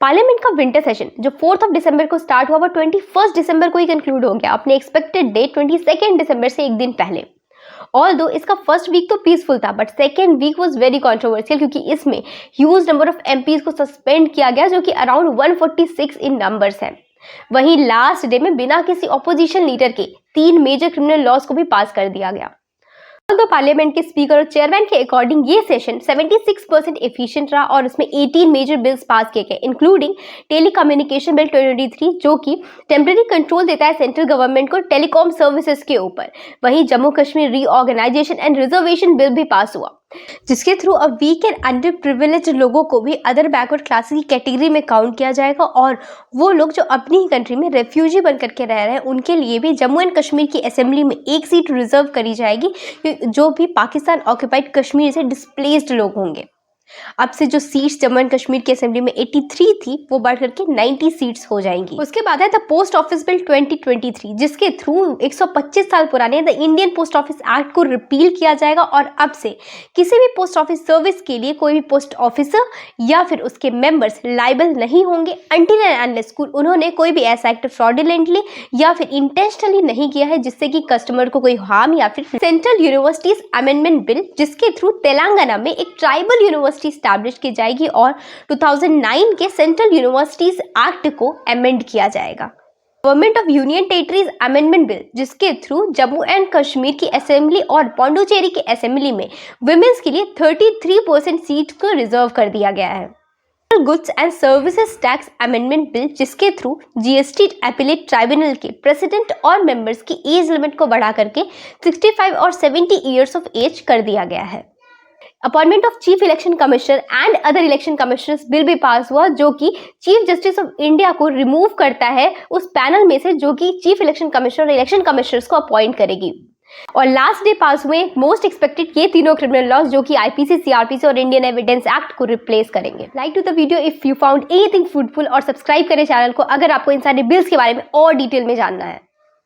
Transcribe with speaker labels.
Speaker 1: Parliament का winter session जो 4 दिसंबर को स्टार्ट हुआ वो 21 दिसंबर को ही कंक्लूड हो गया अपने एक्सपेक्टेड डेट 22 दिसंबर से एक दिन पहले। ऑल्दो इसका फर्स्ट वीक तो पीसफुल था but second week was very controversial क्योंकि इसमें ह्यूज नंबर ऑफ एमपीज को सस्पेंड किया गया जो कि अराउंड 146 इन नंबर्स है। वहीं लास्ट डे में बिना किसी ऑपोजिशन लीडर के 3 मेजर क्रिमिनल लॉज को भी पास कर दिया गया। तो पार्लियामेंट के स्पीकर और चेयरमैन के अकॉर्डिंग ये सेशन 76% एफिशिएंट रहा और उसमें 18 मेजर बिल्स पास किए गए इंक्लूडिंग टेलीकम्युनिकेशन बिल 2023 जो कि टेम्पररी कंट्रोल देता है सेंट्रल गवर्नमेंट को टेलीकॉम सर्विसेज के ऊपर। वहीं Jammu Kashmir reorganization and reservation bill भी पास हुआ जिसके थ्रू अब वीक एंड अंडर प्रिविलेज्ड लोगों को भी अदर बैकवर्ड क्लासेस की कैटेगरी में काउंट किया जाएगा और वो लोग जो अपनी ही कंट्री में रेफ्यूजी बन करके रह रहे हैं उनके लिए भी जम्मू एंड कश्मीर की असेंबली में एक सीट रिजर्व करी जाएगी जो भी पाकिस्तान ऑक्यूपाइड कश्मीर से डिस्प्लेस्ड लोग होंगे। अब से जो सीट्स जम्मू एंड कश्मीर की असेंबली में 83 थी वो बढ़ करके 90 सीट्स हो जाएंगी। उसके बाद है द पोस्ट ऑफिस बिल 2023 जिसके थ्रू 125 साल पुराने the Indian post office act को रिपील किया जाएगा और अब से किसी भी पोस्ट ऑफिस सर्विस के लिए कोई भी पोस्ट ऑफिसर या फिर उसके मेंबर्स लाइबल नहीं होंगे अनटिल एंड अनलेस उन्होंने कोई भी ऐसा एक्ट फ्रॉडुलेंटली या फिर इंटेंशनली नहीं किया है जिससे कि कस्टमर को कोई हार्म या फिर सेंट्रल यूनिवर्सिटीज अमेंडमेंट बिल जिसके थ्रू तेलंगाना में एक ट्राइबल यूनिवर्सिटी स्टैब्लिश की जाएगी और 2009 के सेंट्रल यूनिवर्सिटीज एक्ट को अमेंड किया जाएगा। Government of union territories amendment bill जिसके थ्रू जम्मू एंड कश्मीर की असेंबली और पौंडुचेरी की असेंबली में वुमेन्स के लिए 33% सीट को रिजर्व कर दिया गया है। Goods and services tax amendment bill जिसके थ्रू जीएसटी अपीलेट ट्राइब्यूनल के प्रेसिडेंट और मेंबर्स की एज लिमिट को बढ़ा करके 65 और 70 ईयर्स ऑफ एज कर दिया गया है। Appointment of chief election commissioner and other election commissioners bill भी पास हुआ जो कि चीफ जस्टिस ऑफ इंडिया को रिमूव करता है उस पैनल में से जो कि चीफ इलेक्शन कमिश्नर और इलेक्शन कमिश्नर्स को अपॉइंट करेगी। और लास्ट डे पास हुए मोस्ट एक्सपेक्टेड ये तीनों क्रिमिनल लॉज जो कि आईपीसी, सीआरपीसी और इंडियन एविडेंस एक्ट को रिप्लेस करेंगे। Like to the video if you found anything fruitful और सब्सक्राइब करें चैनल को अगर आपको इन सारे बिल्स के बारे में और डिटेल में जानना है।